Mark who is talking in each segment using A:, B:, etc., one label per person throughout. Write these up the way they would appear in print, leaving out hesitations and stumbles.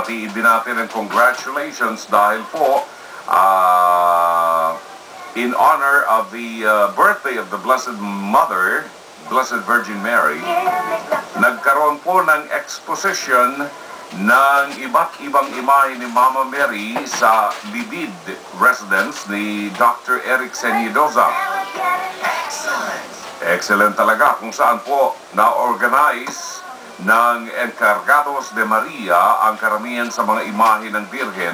A: batiin din natin ang congratulations dahil po in honor of the birthday of the Blessed Mother, Blessed Virgin Mary, nagkaroon po ng exposition ng iba't ibang imahe ni Mama Mary sa Libid residence ni Dr. Eric Senyidoza. Excellent talaga, kung saan po na-organize ng Encargados de Maria ang karamihan sa mga imahe ng Birhen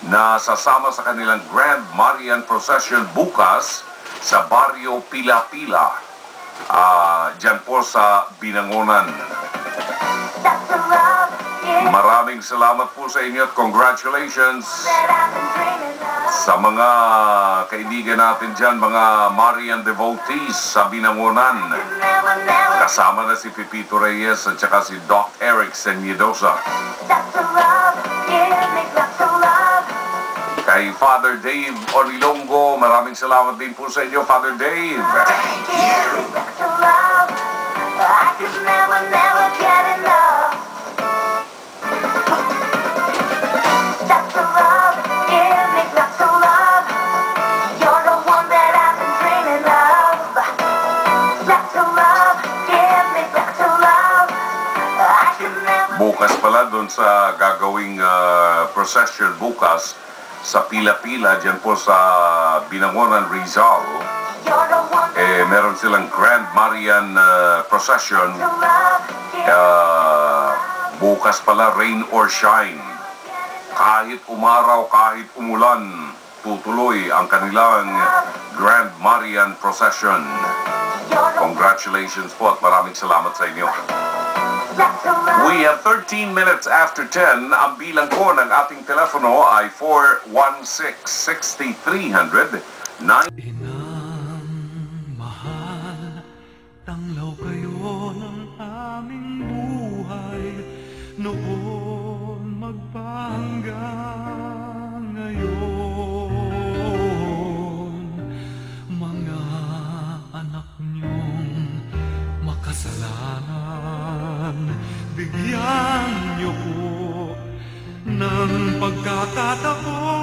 A: na sasama sa kanilang Grand Marian Procession bukas sa Barrio Pila-Pila, dyan po sa Binangonan. Maraming salamat po sa inyo at congratulations sa mga kaibigan natin dyan, mga Marian devotees sa Binangonan. Kasama na si Pepito Reyes at saka si Doc Eric Senyidoza. Kay Father Dave Orilongo, maraming salamat din po sa inyo, Father Dave.
B: Thank you. I could never get enough. Dr. Love, give me Dr. Love. You're the one that I've been dreaming of. Dr. Love, give me Dr. Love. I could never.
A: Bukas pala doon sa gagawing procession bukas sa Pila-Pila, dyan po sa Binangonan, Rizal. Meron silang Grand Marian procession. Bukas pala, rain or shine. Kahit umaraw, kahit umulan, tutuloy ang kanilang Grand Marian procession. Congratulations po at maraming salamat sa inyo. We have 13 minutes after 10. Ang bilang po ng ating telepono ay 416-6300.
C: Inang mahal, tanglaw kayo ng aming buhay. Noon magpahanggang ngayon. Mga anak niyong makasalanan, bigyan niyo po ng pagkakataon.